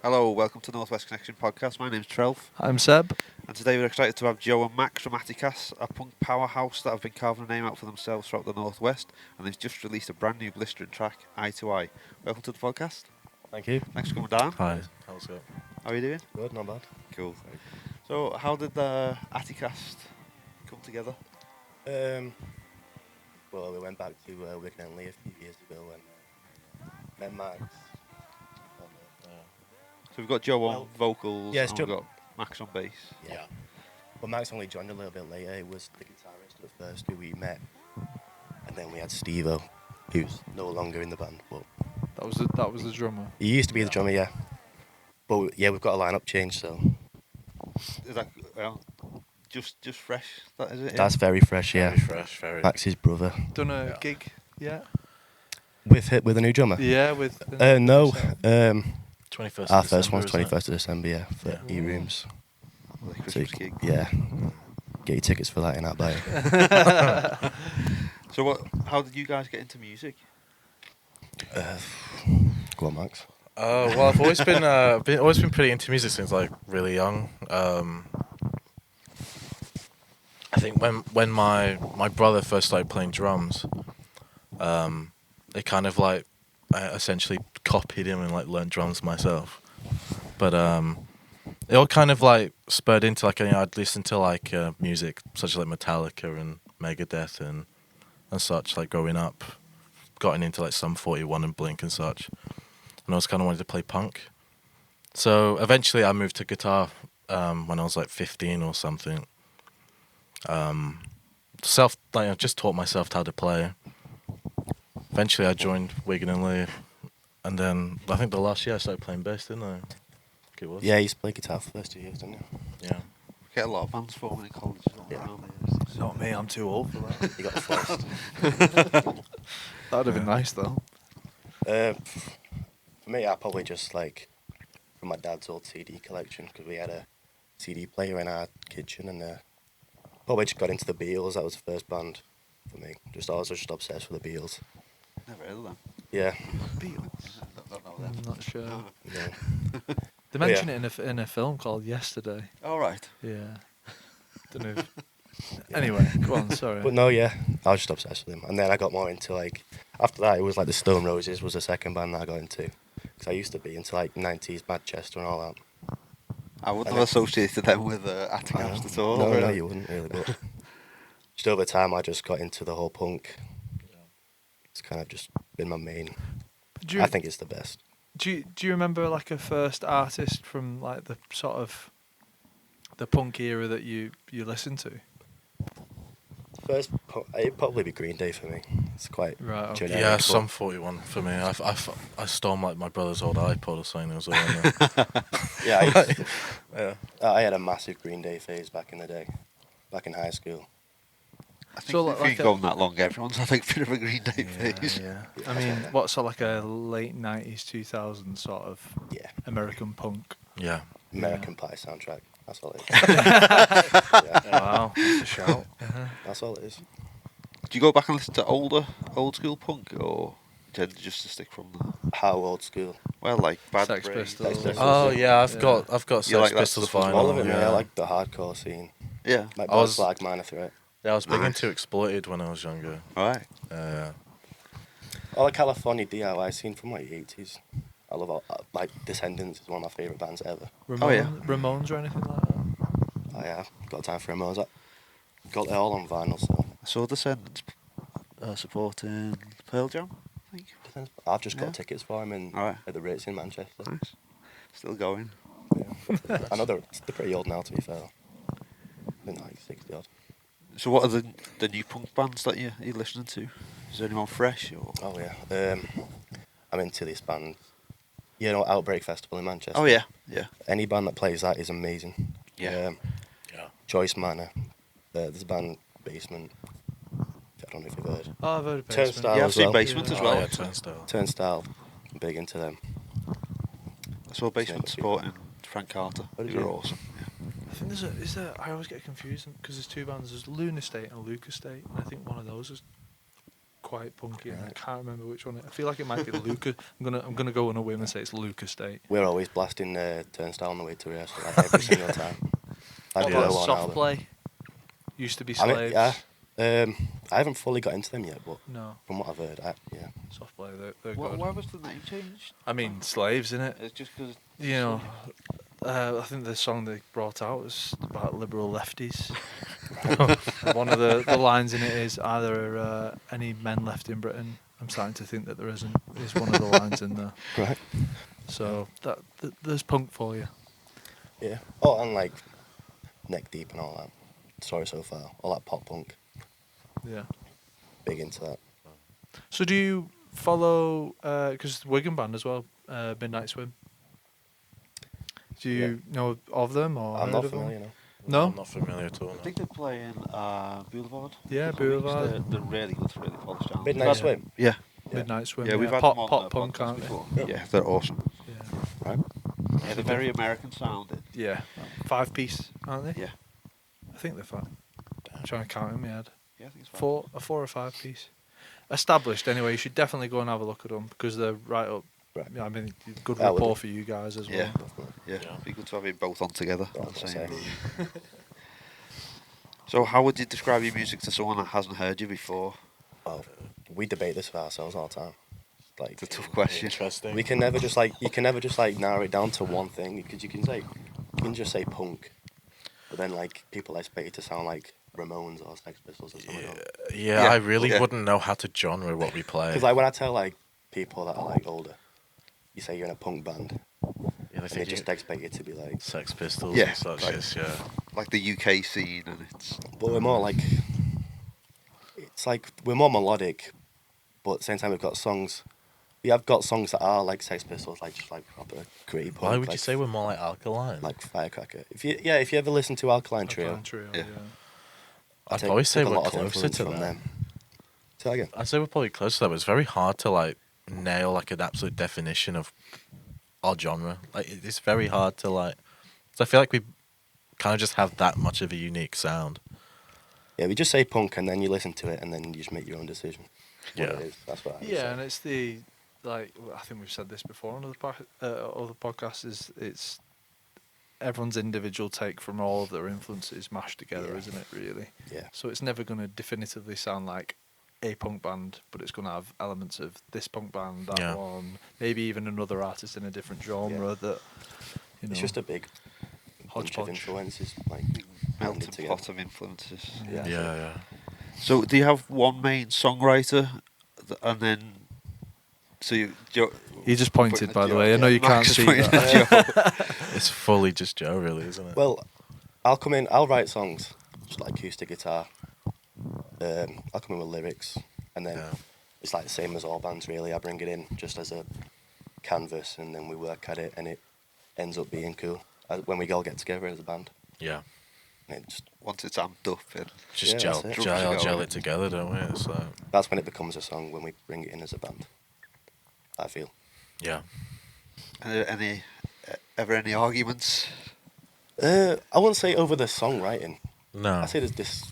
Hello, welcome to Northwest Connection podcast. My name's Trelf, I'm Seb. and today we're excited to have Joe and Max from Atticast, a punk powerhouse that have been carving a name out for themselves throughout the Northwest, and they've just released a brand new blistering track, Eye to Eye. Welcome to the podcast. Thank you. Thanks for coming down. Hi. How's it going? How are you doing? Good, not bad. Cool. So, how did the Atticast come together? Well, we went back to Wigan and Lee a few years ago and met Max. So we've got Joe on Well, vocals, yes, and Joe- we've got Max on bass. Yeah. But Max only joined a little bit later. He was the guitarist at first who we met. And then we had Steve-O, who's no longer in the band. But That was the drummer. he used to be the drummer, yeah. But yeah, we've got a lineup change, so Is that just fresh? That is it. that's very fresh, yeah. Very fresh, very. Max's brother. Done a gig yet? With a new drummer? Yeah, with. No. 21st. Our of first December, one's isn't it? 21st of December, yeah, for Yeah. E-Rooms. Like So Christmas gig. yeah. Get your tickets for that in our bio. So how did you guys get into music? Go on, Max. Well, I've always been pretty into music since like really young. I think when my brother first started playing drums, it kind of like I essentially copied him and like learned drums myself. But it all kind of like spurred into like I'd listen to like music such as like Metallica and Megadeth and such like growing up. Gotten into like Sum 41 and Blink and such, and I was kind of wanted to play punk. So eventually I moved to guitar when I was like 15 or something. I just taught myself how to play. Eventually I joined Wigan and Lee, and then I think the last year I started playing bass, didn't I? I think it was. Yeah, you used to play guitar for the first 2 years, didn't you? Yeah. Get a lot of bands forming in college. Yeah. Not me. I'm too old for that. You got the first. That'd have been nice though. For me, I probably just like from my dad's old CD collection because we had a CD player in our kitchen, and probably just got into the Beatles. That was the first band for me. I was just obsessed with the Beatles. Never heard of them. Yeah. Beatles. Don't know them. I'm not sure. Yeah. They mention it in a film called Yesterday. All right. Yeah. Don't know. Anyway, go on. Sorry. But no, yeah, I was just obsessed with them. And then I got more into like after that, it was like the Stone Roses was the second band that I got into because I used to be into like 90s Manchester and all that. I wouldn't have associated them with Atticast at all. No, really. you wouldn't really. But just over time, I just got into the whole punk. It's kind of just been my main. I think it's the best. Do you remember like a first artist from like the sort of the punk era that you listened to? First, it'd probably be Green Day for me. It's quite Right. Okay. generic. Yeah, but Sum 41 for me. I stole my brother's old iPod or something. It was all on there. Yeah, Yeah. I had a massive Green Day phase back in the day, back in high school. I think So, if like you've been going that long, everyone's I think a bit of a Green Day phase. Yeah. I mean, what's like a late '90s, 2000s sort of Yeah, American punk? Yeah. American Pie soundtrack. That's all it is. Yeah, Wow, that's a shout. that's all it is. Do you go back and listen to old school punk, or tend to just to stick from the How old school? well, like Bad Sex Brains? Pistols. Sex Pistols. Oh yeah, I've Yeah. got You like Sex that Pistols stuff as vinyl. well? All of it, man. yeah. I like the hardcore scene. Yeah. Like I was- Black Minor Threat. Yeah, I was big Nice. into Exploited when I was younger. All right. All the California DIY scene from like the 80s. I love all, like Descendants is one of my favourite bands ever. Oh, yeah. Ramones or anything like that? Oh yeah, got time for a Mozart. Got it all on vinyl, so I saw Descendants supporting Pearl Jam. I think. I've just got Yeah. tickets for them All right. at the Ritz in Manchester. Nice. Still going. Yeah. I know they're pretty old now, to be fair. They're like 60 odd. So, what are the new punk bands that you're listening to? Is there anyone fresh or? Oh yeah. I'm into this band. You know, Outbreak Festival in Manchester. Oh yeah, yeah. Any band that plays that is amazing. Yeah. Yeah. Choice Manor. There's a band Basement. I don't know if you've heard. Oh, I've heard of Basement. Turnstile Yeah, I've as seen well. Basement as Oh, well. yeah, Turnstile. Turnstile. Big into them. I saw Basement Yeah. supporting Frank Carter. Oh, did They were you? awesome. I think is there? I always get confused because there's two bands. There's Lunar State and Lucas State, and I think one of those is quite punky, and I can't remember which one. I feel like it might be Luca. I'm gonna go on a whim and say it's Luca State. We're always blasting Turnstile on the way to rehearsal, like every single time. What Like about below one Soft album. Play? Used to be I Slaves. mean, yeah. I haven't fully got into them yet, but No, from what I've heard, yeah. Soft Play. They're Why, good. why was the name changed? I mean, Slaves, innit? It's just because. You know, I think the song they brought out was about liberal lefties. And one of the lines in it is either any men left in Britain. I'm starting to think that there isn't. Is one of the lines in there. Right. So there's punk for you. Yeah. Oh, and like Neck Deep and all that. Sorry so far. All that pop punk. Yeah. Big into that. So do you follow? Because Wigan band as well, Midnight Swim. Do you know of them or I'm heard not of them? familiar, no. No? I'm not familiar at all. I No. think they're playing Boulevard. Yeah, in a couple of weeks. Boulevard. They're really good, really polished down. Midnight Yeah. Swim. Yeah, Midnight Swim. yeah, we've had pop them on pop the punk, podcast aren't they? before. Yeah. Yeah, they're awesome. Yeah. Right. Yeah, they're very American sounding. Yeah. 5-piece, aren't they? Yeah, I think they're 5. I'm trying to count in my head. yeah, I think it's fine. 4 or 5-piece. Established anyway. You should definitely go and have a look at them because they're right up. Right. Yeah, I mean, good I will rapport do. for you guys as well. Yeah, Definitely. yeah, Yeah. it'd be good to have you both on together. Yeah, on the same. same. So, how would you describe your music to someone that hasn't heard you before? Well, we debate this with ourselves all the time. Like, It's a tough question. Interesting. we can never just like you can never just like narrow it down to one thing because you can just say punk, but then like people expect it to sound like Ramones or Sex Pistols or something. Yeah, Yeah, I really yeah. wouldn't know how to genre what we play. Because like when I tell like people that are like older, you say you're in a punk band, Yeah, they and they think just expect you to be like. Sex Pistols Yeah, and such. like- Yes, yeah. Like the UK scene, and it's But we're more like. It's like we're more melodic, but at the same time we've got songs. We have got songs that are like Sex Pistols, like just like proper gritty punk. Why would like, you say we're more like Alkaline? like Firecracker? If you ever listen to Alkaline Trio, Alkaline Trio, Yeah. yeah. I I'd take- probably say took a we're lot of closer influence to from that. them. Say that again. I'd say we're probably close to that, but it's very hard to like nail like an absolute definition of our genre. Like it's very hard to like. 'Cause I feel like we kind of just have that much of a unique sound. Yeah, we just say punk and then you listen to it and then you just make your own decision. What Yeah. it is. That's what I would Yeah, say. and it's the like I think we've said this before on other podcasts. Is it's everyone's individual take from all of their influences mashed together, Yeah. isn't it? Really. Yeah. So it's never going to definitively sound like a punk band, but it's going to have elements of this punk band, that Yeah. one, maybe even another artist in a different genre that you know. It's just a big bunch of hodgepodge. influences like melting blended together. pot of influences. Yeah. Yeah, yeah. So, do you have one main songwriter, and then so you? He just pointed, Pointing by at the Joe. way. I know you can't Max is see pointing that. at Joe. It's fully just Joe, really, isn't it? Well, I'll come in. I'll write songs, just like acoustic guitar. I'll come in with lyrics, and then Yeah. it's like the same as all bands. Really, I bring it in just as a canvas, and then we work at it, and it ends up being cool when we all get together as a band. Yeah. And it just Once it's amped up, and Just Yeah, gel, that's it. gel it together, don't we? It's like, that's when it becomes a song when we bring it in as a band. I feel. yeah. ever any arguments? I wouldn't say over the songwriting. No. I say there's this,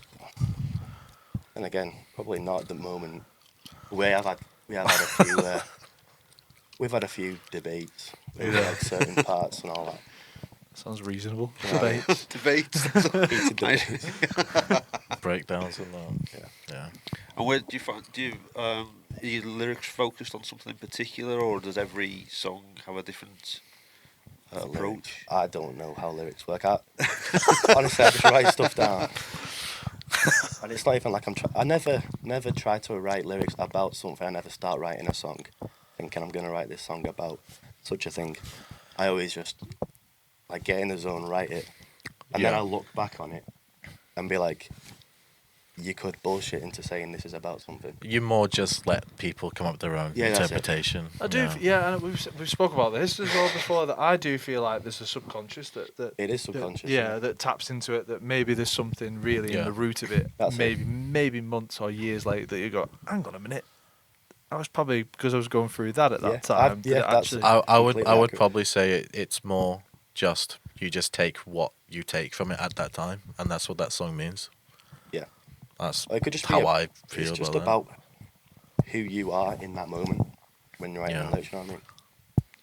and again, probably not at the moment. We have had a few. We've had a few debates over like certain parts and all that. Sounds reasonable. Yeah. Debate. Debates. Heated debates. Breakdowns and that. Yeah. Yeah. And where do you find? Are your lyrics focused on something in particular, or does every song have a different approach? I don't know how lyrics work. Honestly, I just write stuff down, and it's not even like I never try to write lyrics about something. I never start writing a song thinking I'm gonna write this song about such a thing. I always just like get in the zone, write it, and then Yeah. I look back on it and be like, you could bullshit into saying this is about something. You more just let people come up with their own Yeah, that's it. interpretation. I do, yeah, and we've spoke about this as well before. That I do feel like there's a subconscious that It is subconscious. yeah, that taps into it. That maybe there's something really in Yeah. the root of it. That's it. maybe months or years later that you go, hang on a minute. I was probably because I was going through that at that Yeah, time. yeah, did it that's- actually, I would Completely accurate. probably say it's more just you just take what you take from it at that time, and that's what that song means. Yeah. That's It could just be how I feel It's just about about who you are in that moment when you're writing Yeah. the lyrics. You know what I mean?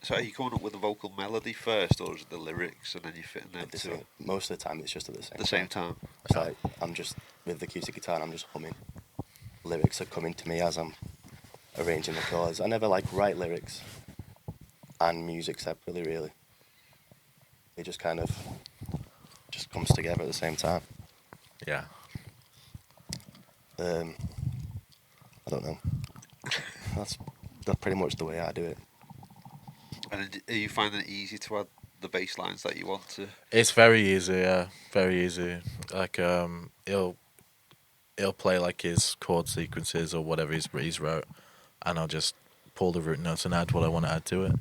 So are you coming up with the vocal melody first, or is it the lyrics and then you fitting them At the to same, most of the time, it's just at the same. the same time? It's like I'm just with the acoustic guitar and I'm just humming. Lyrics are coming to me as I'm arranging the chords. I never like write lyrics and music separately. Really, it just kind of just comes together at the same time. Yeah. I don't know. That's pretty much the way I do it. And are you finding it easy to add the bass lines that you want to? It's very easy, yeah. Very easy. Like he'll play like his chord sequences or whatever he's wrote, and I'll just pull the root notes and add what I want to add to it.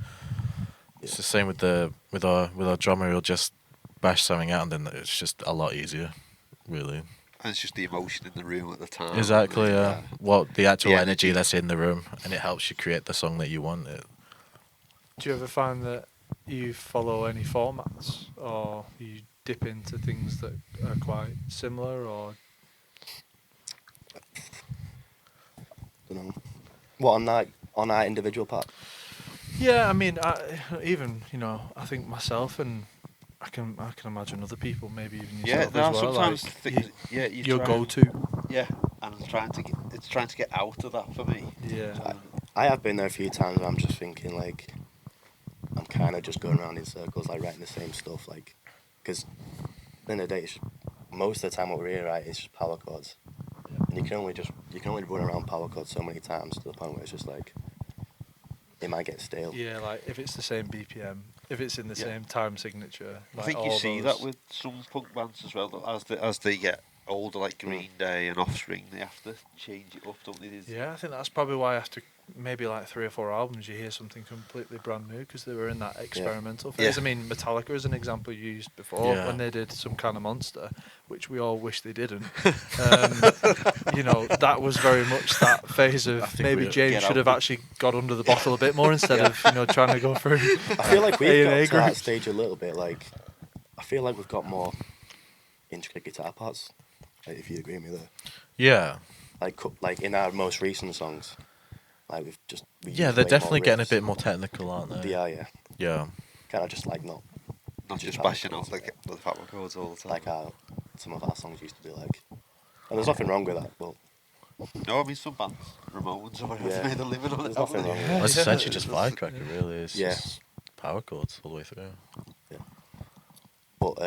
It's the same with our drummer. He'll just bash something out, and then it's just a lot easier, really. And it's just the emotion in the room at the time. Exactly. Yeah. What the actual The energy energy. that's in the room, and it helps you create the song that you want. Do you ever find that you follow any formats, or you dip into things that are quite similar, or Don't know. What on that individual part? yeah, I mean, even I think myself and I can imagine other people, maybe even Yeah, yourself there are as well. sometimes Like things. Yeah, you your try. go-to. Yeah, and it's trying to get out of that for me. Yeah. I have been there a few times where I'm just thinking like I'm kind of just going around in circles, like writing the same stuff, like because at the end of the day, most of the time what we write is just power chords, and you can only run around power chords so many times to the point where it's just like it might get stale. Yeah, like if it's the same BPM, if it's in the Yeah. same time signature. I Like think you all see those- that with some punk bands as well. That as they get older, like Green Day and Offspring, they have to change it up, don't they? Yeah, I think that's probably why after maybe like 3 or 4 albums you hear something completely brand new because they were in that experimental phase. Yeah. I mean, Metallica is an example you used before Yeah. when they did Some Kind of Monster, which we all wish they didn't. That was very much that phase I of think maybe we- James Get should out have the- actually got under the bottle a bit more instead of trying to go through. I feel like we've got A&A to that groups. stage a little bit. Like I feel like we've got more intricate guitar parts. Like, if you agree with me there. Yeah. Like in our most recent songs, like we Yeah, use they're way definitely more getting a riffs. bit more technical, aren't they? They are, yeah. Yeah. Kind of just like not Not just power bashing out chords, like the power chords all the time. like how some of our songs used to be like. And there's nothing wrong with that, but No, I mean some bands, Ramones, or whatever, Yeah. made a living on it. There's haven't nothing they? wrong with Well, it. it's Yeah. essentially just Firecracker, really. It's Yeah. just power chords all the way through. But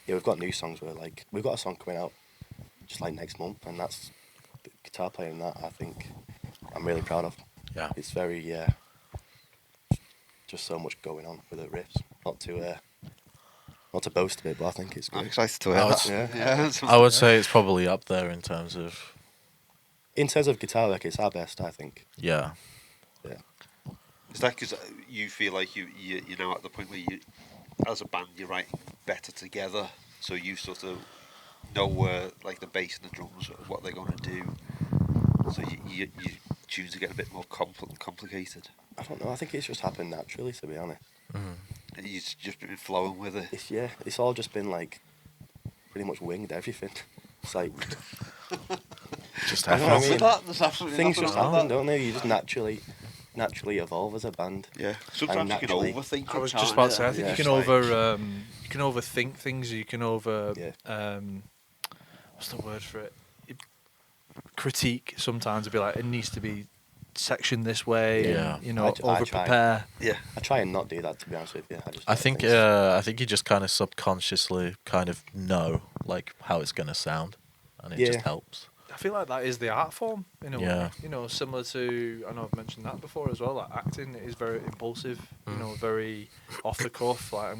yeah, we've got new songs where like we've got a song coming out just like next month, and that's the guitar playing that I think I'm really proud of. Yeah. It's very just so much going on with the riffs. Not to boast of it, but I think it's I'm good. excited to hear I that. would- Yeah. I would say it's probably up there in terms of In terms of guitar work, it's our best, I think. yeah. Yeah. Is that because you feel like you're now at the point where you, as a band, you're writing better together, so you sort of know where like the bass and the drums, what they're going to do, so you tunes are getting a bit more complicated. I don't know. I think it's just happened naturally, to be honest. And you've just been flowing with it. It's all just been like pretty much winged everything. It's like Just I don't know happens. what I mean. That, there's absolutely things nothing just wrong with happen, that. don't they? You just naturally evolve as a band. Yeah, sometimes you can naturally- overthink it. I was can't just about to you? say, I think Yeah. you can overthink things. You can what's the word for it? Critique sometimes to be like it needs to be sectioned this way. Yeah. And, I try. over prepare. Yeah. I try and not do that, to be honest with you. I think you just kind of subconsciously kind of know like how it's gonna sound, and it just Yeah. helps. I feel like that is the art form in a Yeah. way. Similar to I know I've mentioned that before as well. Like acting is very impulsive. Very off the cuff. Like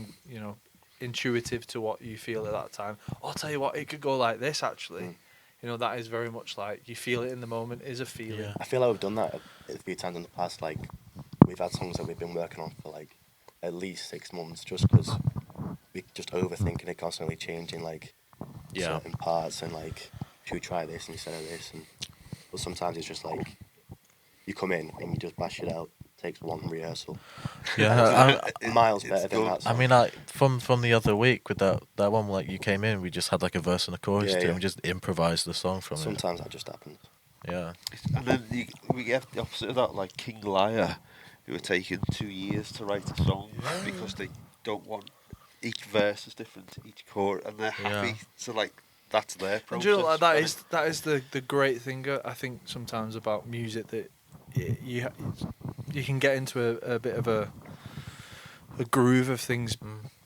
intuitive to what you feel at that time. I'll tell you what, it could go like this actually. That is very much like you feel it in the moment. Is a feeling. Yeah. I feel like we've done that a few times in the past. Like we've had songs that we've been working on for like at least 6 months, just because we just overthinking it, constantly changing like Yeah. certain parts and like should we try this instead of this? But sometimes it's just like you come in and you just bash it out. Takes one rehearsal. Yeah. Miles it's better than good. that. I Song. mean, like from the other week with that one, like you came in, we just had like a verse and a chorus Yeah, to, yeah. and we just improvised the song from it. Sometimes that just happens. Yeah. And then we get the opposite of that, like King Liar, who are taking 2 years to write a song because they don't want each verse is different to each chord, and they're happy to like that's their And process. you know, like, and that is the great thing I think sometimes about music, that you can get into a bit of a groove of things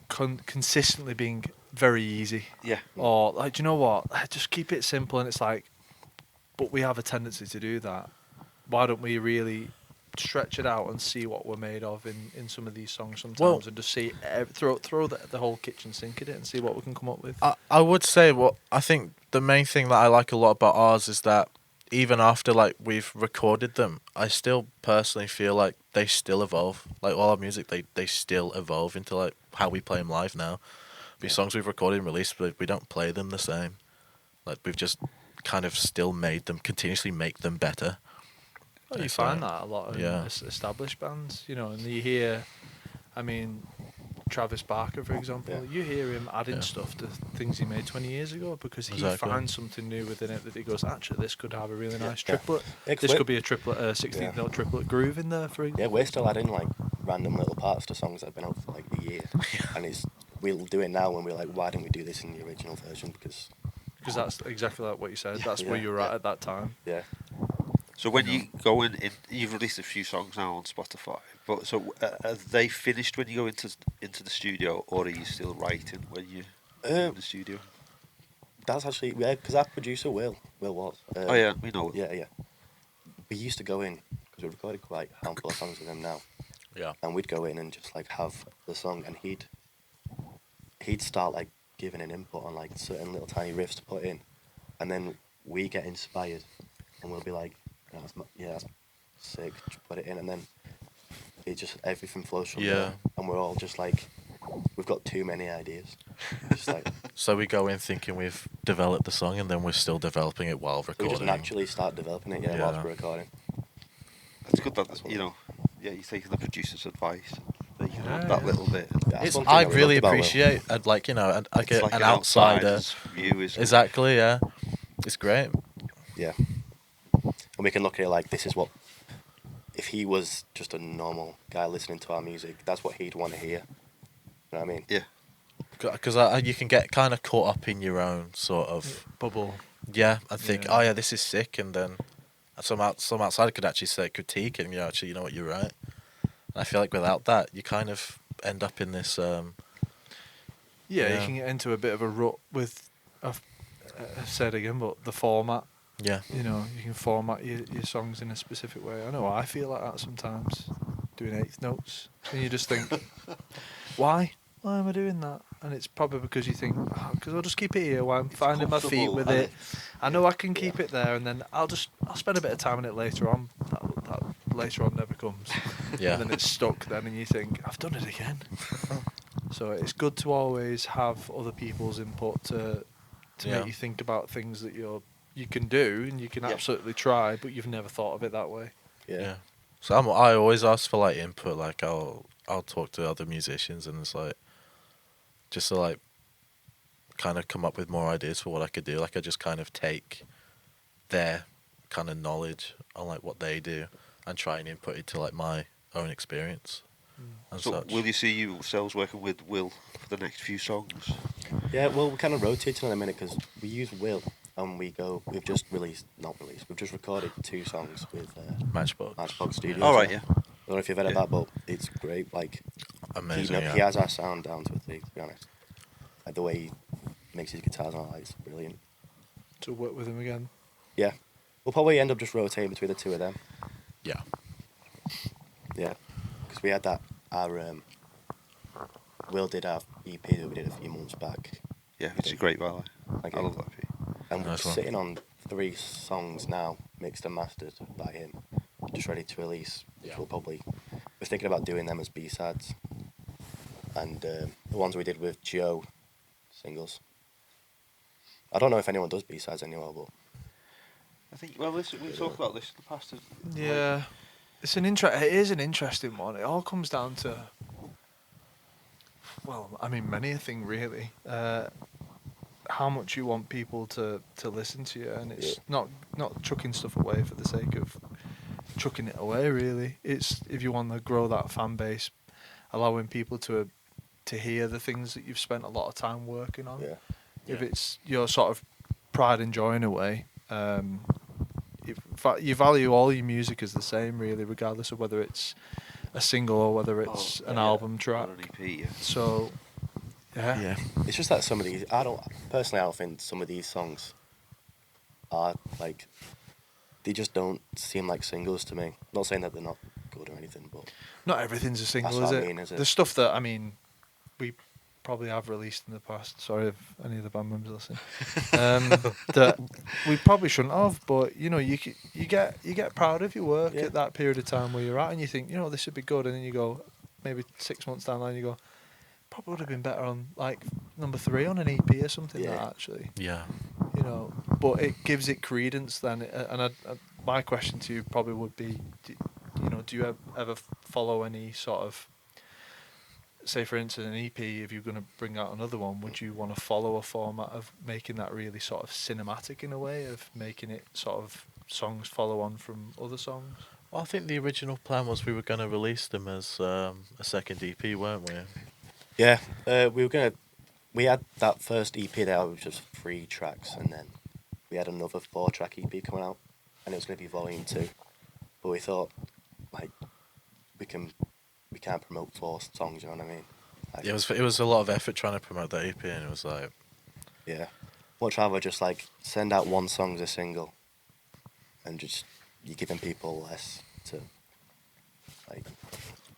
consistently being very easy. yeah, Or like, do you know what? Just keep it simple, and it's like, but we have a tendency to do that. Why don't we really stretch it out and see what we're made of in some of these songs sometimes, Well- and just see throw the whole kitchen sink at it and see what we can come up with. I would say I think the main thing that I like a lot about ours is that even after like we've recorded them, I still personally feel like they still evolve. Like all our music, they still evolve into like how we play them live now. These songs we've recorded and released, but we don't play them the same. Like we've just kind of still made them, continuously make them better. Well, you It's find like- that a lot in yeah. established bands, you know, and you hear, I mean, Travis Barker, for example, Yeah. you hear him adding Yeah. stuff to things he made 20 years ago because he Exactly. finds something new within it that he goes, actually, this could have a really nice Yeah. triplet. Yeah, 'cause This we're- could be a triplet, 16th note triplet groove in there, for Yeah, example. we're still adding like random little parts to songs that have been out for like a year, and we'll do it now when we're like, why didn't we do this in the original version? Because Because that's exactly like what you said. That's where Yeah, you were at that time. yeah, So when you go in, you've released a few songs now on Spotify. But so are they finished when you go into the studio, or are you still writing when you in the studio? that's actually because our producer Will was. Oh yeah, we know. Yeah. We used to go in because we recorded quite a handful of songs with him now, Yeah. and we'd go in and just like have the song, and he'd start like giving an input on like certain little tiny riffs to put in, and then we get inspired, and we'll be like, that's sick, just put it in, and then it just everything flows from Yeah. there, and we're all just like, we've got too many ideas, just like So we go in thinking we've developed the song, and then we're still developing it while we recording. just naturally start developing it, whilst we're recording. It's good that That's what- you're taking the producer's advice, and making Yeah, that yeah. little bit. Yeah, that's It's, one thing I that we really loved about Will. appreciate, like like It's like an outsider. outsider's view. Is Exactly, yeah. It's great. Yeah. And we can look at it like this is what, if he was just a normal guy listening to our music, that's what he'd want to hear. You know what I mean? Yeah. Because you can get kind of caught up in your own sort of Bubble. and think, Yeah. oh yeah, this is sick, and then some outsider could actually say critique it, and actually, you know what, you're right. And I feel like without that, you kind of end up in this. Yeah, Yeah. you can get into a bit of a rut with, I've said again, but the format. Yeah. You know, you can format your songs in a specific way. I know I feel like that sometimes, doing eighth notes, and you just think, why? Why am I doing that? And it's probably because you think, because I'll just keep it here while I'm finding my feet comfortable, with and it. I know I can keep it there, and then I'll spend a bit of time on it later on. That later on never comes. Yeah. And then it's stuck then, and you think, I've done it again. So it's good to always have other people's input to Yeah. make you think about things that you can do and you can Yeah. absolutely try, but you've never thought of it that way. Yeah. So I always ask for like input. Like I'll talk to other musicians, and it's like just to like kind of come up with more ideas for what I could do. Like I just kind of take their kind of knowledge on like what they do and try and input it to like my own experience and So such. will you see yourselves working with Will for the next few songs? Yeah, well, we're kind of rotating in a minute because we use Will and we've just we've just recorded 2 songs with Matchbox. Matchbox Studios. All right, yeah. I don't know if you've heard of Yeah. that, but it's great. Like, Amazing. he has our sound down to a T, to be honest. Like, the way he makes his guitars and all that is brilliant. To work with him again. Yeah. We'll probably end up just rotating between the 2 of them. Yeah. Yeah. Because we had that, Will did our EP that we did a few months back. Yeah, it's a great ballad. Thank I you. love that piece. And we're Nice one. sitting on 3 songs now, mixed and mastered by him, just ready to release. Which Yeah. we're thinking about doing them as B-sides. And the ones we did with Joe, singles. I don't know if anyone does B-sides anymore, but I think. Well, we talked about this in the past. Yeah. It is an interesting one. It all comes down to, well, I mean, many a thing really. how much you want people to listen to you, and it's not chucking stuff away for the sake of chucking it away. Really, it's if you want to grow that fan base, allowing people to hear the things that you've spent a lot of time working on. Yeah. If it's your sort of pride and joy in a way, you value all your music as the same, really, regardless of whether it's a single or whether it's an album track. Or an EP, yeah. So, yeah. It's just that some of these, I don't think some of these songs are like, they just don't seem like singles to me. Not saying that they're not good or anything, but Not everything's a single, that's is what it? I mean, is it? The stuff that, I mean, we probably have released in the past. Sorry if any of the band members listen. That we probably shouldn't have, but you know, you get proud of your work at that period of time where you're at, and you think, you know, this would be good, and then you go, maybe 6 months down the line, you go, probably would have been better on like number 3 on an EP or something. Yeah. That actually, Yeah. you know, but it gives it credence then. And my question to you probably would be, do you ever follow any sort of, say for instance an EP, if you're going to bring out another one, would you want to follow a format of making that really sort of cinematic in a way, of making it sort of songs follow on from other songs? Well, I think the original plan was we were going to release them as a second EP, weren't we? yeah, we had that first EP there, which was 3 tracks, and then we had another 4-track EP coming out, and it was going to be volume 2. But we thought, like, we can't promote 4 songs, you know what I mean? Like, It was a lot of effort trying to promote that EP, and it was like, yeah. Much rather just like send out 1 song as a single, and just you're giving people less to like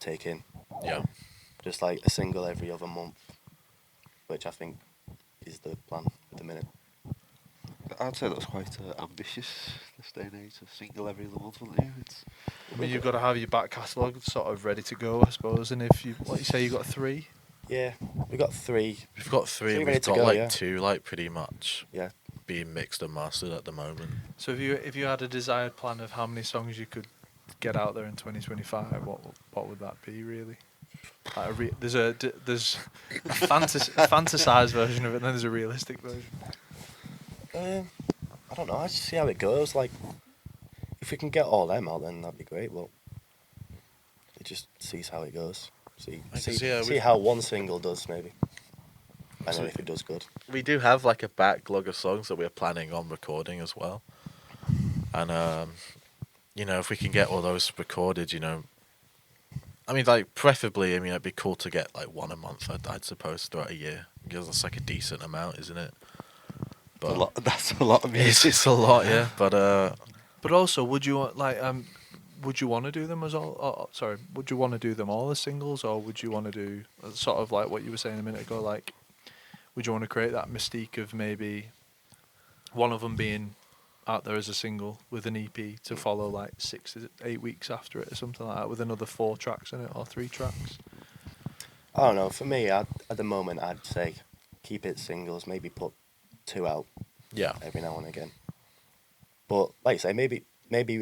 take in. yeah. Just like a single every other month, which I think is the plan at the minute. I'd say that's quite ambitious this day and age. A single every other month, wouldn't you? I mean, you've got to have your back catalogue sort of ready to go, I suppose. And if you, what you say, you got 3. Yeah, we got 3. We've got 3, and ready we've to got go, like yeah. 2, like pretty much Yeah. being mixed and mastered at the moment. So if you had a desired plan of how many songs you could get out there in 2025, what would that be really? Like there's a fantasized version of it, and then there's a realistic version. I don't know. I just see how it goes. Like, if we can get all them out, then that'd be great. But it just sees how it goes. See how 1 single does maybe, and then if it does good. We do have like a backlog of songs that we're planning on recording as well, and if we can get all those recorded, I mean, like preferably, I mean, it'd be cool to get like 1 a month. I'd suppose throughout a year, because that's like a decent amount, isn't it? But That's a lot of music. it's a lot, yeah. But also, would you want to do them as all? Sorry, would you want to do them all as singles, or would you want to do sort of like what you were saying a minute ago? Like, would you want to create that mystique of maybe one of them being out there as a single with an EP to follow like 6 to 8 weeks after it or something like that, with another 4 tracks in it or 3 tracks? I don't know. For me, at the moment, I'd say keep it singles. Maybe put 2 out. Yeah. Every now and again. But like I say, maybe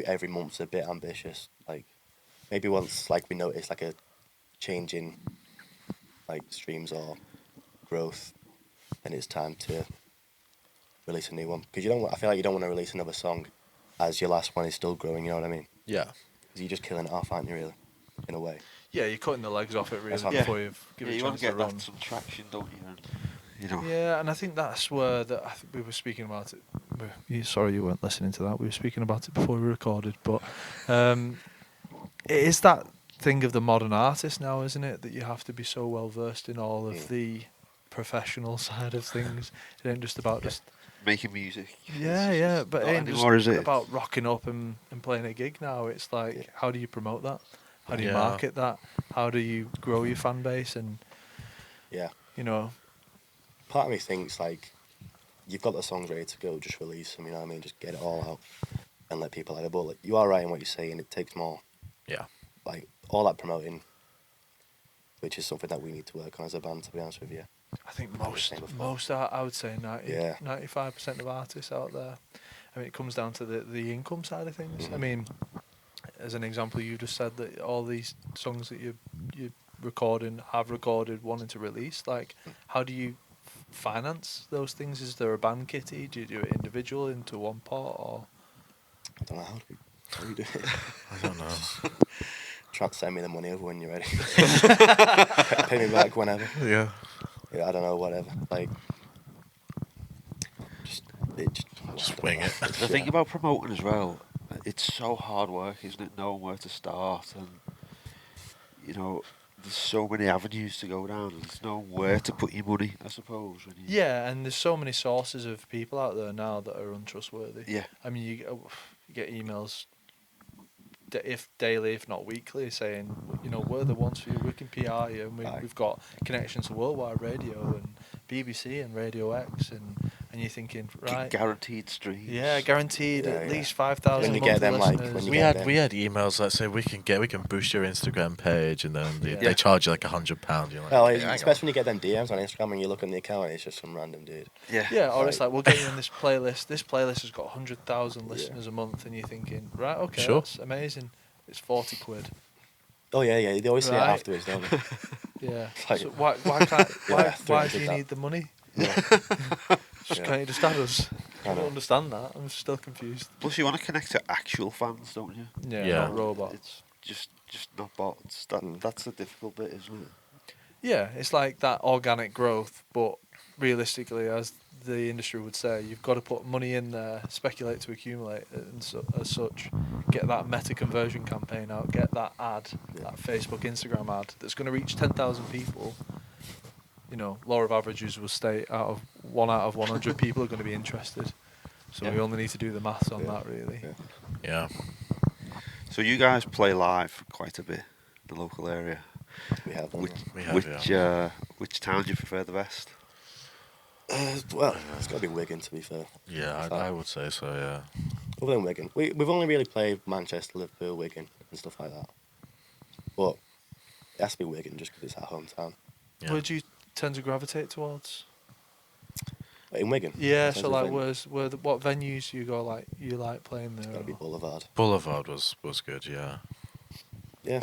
every month's a bit ambitious. Like maybe once like we notice like a change in like streams or growth, then it's time to release a new one. Because I feel like you don't want to release another song as your last one is still growing. You know what I mean? Yeah. Because you're just killing it off, aren't you? Really, in a way. Yeah, you're cutting the legs off it really That's what before you've given it a you want chance to to get run. some traction, don't you? And, Yeah, and I think that's where I think we were speaking about it. Sorry, you weren't listening to that. We were speaking about it before we recorded, but it is that thing of the modern artist now, isn't it? That you have to be so well versed in all of the professional side of things. It ain't just about just making music. yeah, but it ain't just anymore, is it? about rocking up and playing a gig now. It's like, how do you promote that? How do you Yeah. market that? How do you grow your fan base? And Yeah. Part of me thinks like you've got the songs ready to go, just release them. You know what I mean? Just get it all out and let people have it. But like, you are right in what you're saying. It takes more. Yeah. Like all that promoting, which is something that we need to work on as a band. To be honest with you. I think Like we were saying before. most I would say 90, 95% Yeah. of artists out there. I mean, it comes down to the income side of things. I mean, as an example, you just said that all these songs that you recording, have recorded, wanting to release. Like, how do you finance those things? Is there a band kitty? Do you do it individual into one pot, or? I don't know how do you do it. I don't know. Try to send me the money over when you're ready. Pay me back whenever. Yeah. Yeah, I don't know, whatever. Like, Just wing it. The thing about promoting as well, it's so hard work, isn't it? Knowing where to start, and you know, there's so many avenues to go down, and there's nowhere to put your money, I suppose. When you, Yeah, and there's so many sources of people out there now that are untrustworthy. yeah, I mean, you get emails, if daily, if not weekly, saying, you know, we're the ones for you, we can PR you, and we've got connections to worldwide radio and BBC and Radio X, and you're thinking, right, guaranteed streams. yeah, guaranteed Yeah, at yeah. least 5,000 When you monthly get them, like, listeners. when you We get had them. we had emails that say we can boost your Instagram page, and then Yeah. they charge you like £100. You're like, Well, okay, hang on. especially when you get them DMs on Instagram and you look on the account and it's just some random dude. Yeah, Yeah, or it's Right. like, we'll get you on this playlist. This playlist has got 100,000 listeners a month, and you're thinking, right, okay, Sure. that's amazing. It's 40 quid. Oh yeah, yeah. They always say it Right. afterwards, don't they? Yeah. Like- So why can't Yeah, why do 300 you that. need the money? Yeah. Just Yeah. can't you just add us? I I know. don't understand that. I'm still confused. Plus, you want to connect to actual fans, don't you? Yeah, Yeah. not robots. It's just not bots. That's the difficult bit, isn't it? Yeah, it's like that organic growth, but realistically, as the industry would say, you've got to put money in there, speculate to accumulate, and as such, get that meta conversion campaign out, get that ad, that Facebook, Instagram ad that's going to reach 10,000 people. You know, law of averages will state one out of 100 people are going to be interested. So we Yeah. only need to do the maths on Yeah. that, really. Yeah. Yeah. So you guys play live quite a bit in the local area. We have them. Which We have, which town do you prefer the best? Well, it's got to be Wigan, to be fair. Yeah, I would say so. Yeah. Other than Wigan, we've only really played Manchester, Liverpool, Wigan, and stuff like that. But it has to be Wigan just because it's our hometown. Yeah. Where do you tend to gravitate towards? In Wigan. Yeah, in terms so of like, venue, what venues you like playing it's there? got to be or- Boulevard. Boulevard was good. Yeah. Yeah,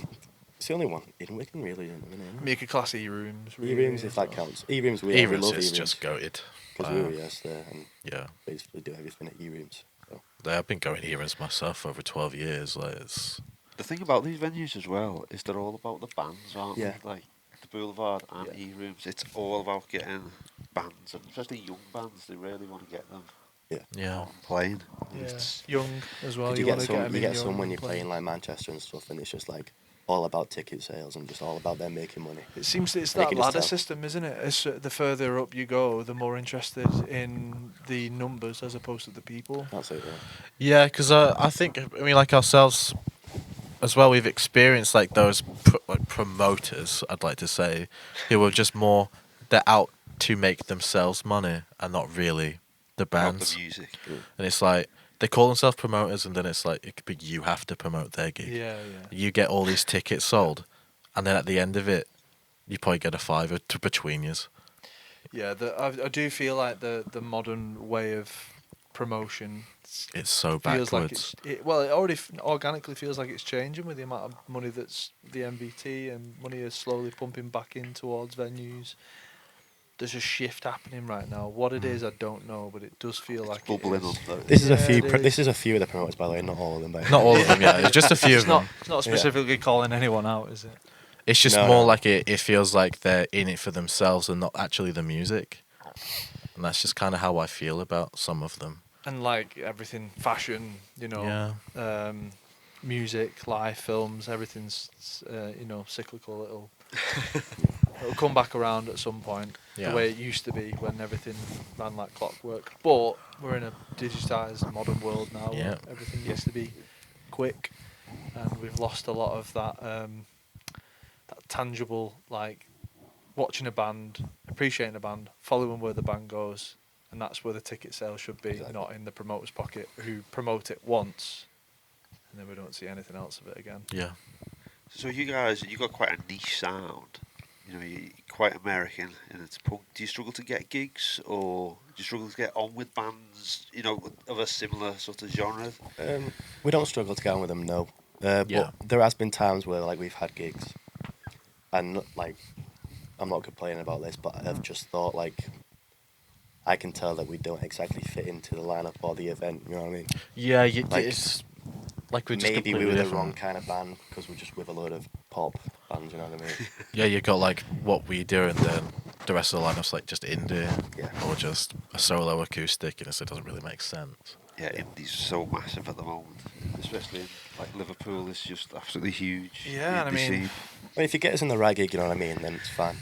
it's the only one in Wigan, really. Isn't it? I mean, you could class E-Rooms. Really, E-rooms, if as that well. counts. E-rooms, we E-rooms love is E-rooms. just goated. Because we were yesterday and Yeah. basically do everything at E-rooms. So. I've been going E-rooms myself for over 12 years. Like it's The thing about these venues as well is they're all about the bands, aren't Yeah. they? Like the Boulevard and Yeah. E-Rooms, it's all about getting bands, and especially young bands. They really want to get them yeah. out and playing. Yeah. It's- Young as well. 'Cause You, you want get to get some, them you in get young some when and you're play. playing like Manchester and stuff, and it's just like all about ticket sales and just all about them making money. It seems it's And you that can just ladder tell. system, isn't it? As the further up you go, the more interested in the numbers as opposed to the people. That's it. Yeah. Yeah, because I think like ourselves as well, we've experienced like those like promoters, I'd like to say, who are just more they're out to make themselves money and not really the about bands. the music. And it's like they call themselves promoters, and then it's like it could be you have to promote their gig. Yeah, yeah. You get all these tickets sold, and then at the end of it, you probably get a fiver between yous. Yeah, I do feel like the modern way of promotion It's so feels backwards. like it already organically feels like it's changing with the amount of money that's the MVT and money is slowly pumping back in towards venues. There's a shift happening right now. What it is, I don't know, but it does feel like Bubbling it is. up though. This is a Yeah, few. it is. This is a few of the promoters, by the way, not all of them. But Not all of them, yeah. It's just a few It's of not. them. It's not Yeah. specifically calling anyone out, is it? It's just No, more no. like it feels like they're in it for themselves and not actually the music. And that's just kind of how I feel about some of them. And like everything, fashion, Yeah. music, live films, everything's cyclical. It'll come back around at some point, Yeah. the way it used to be when everything ran like clockwork. But we're in a digitised modern world now. Yeah. Where everything needs to be quick, and we've lost a lot of that that tangible, like watching a band, appreciating a band, following where the band goes. And that's where the ticket sales should be, Exactly. not in the promoter's pocket, who promote it once, and then we don't see anything else of it again. Yeah. So you guys, you got quite a niche sound. You know, you're quite American, and it's punk. Do you struggle to get gigs, or do you struggle to get on with bands? You know, of a similar sort of genre. we don't struggle to get on with them, no. Yeah. But there has been times where like we've had gigs, and like I'm not complaining about this, but I've just thought like I can tell that we don't exactly fit into the lineup or the event. You know what I mean? Yeah, Like, it's like we're just maybe we completely were the different. wrong kind of band because we're just with a load of pop bands. You know what I mean? Yeah, you got like what we do, and then the rest of the lineup's like just indie, Yeah. or just a solo acoustic, and it doesn't really make sense. Yeah, indie's so massive at the moment, especially in like Liverpool. It's just absolutely huge. Yeah, and I indie mean- scene. I mean, if you get us in the right gig, you know what I mean, then it's fine.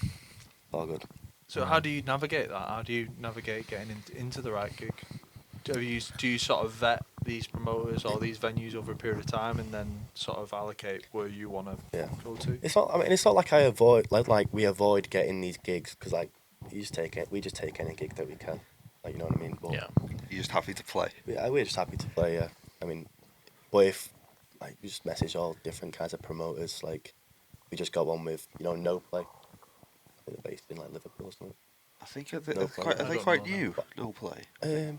All good. So how do you navigate that? How do you navigate getting into the right gig? Do you sort of vet these promoters or these venues over a period of time and then sort of allocate where you want to Yeah. go to? It's not. I mean, it's not like I avoid like we avoid getting these gigs because like we just take any gig that we can. Like, you know what I mean? But Yeah. You're just happy to play. we're just happy to play. Yeah. I mean, but if like we just message all different kinds of promoters, like we just got one with No Play. I think they're based in like Liverpool or something. I think No they're play. quite, I are they don't quite know new? No play.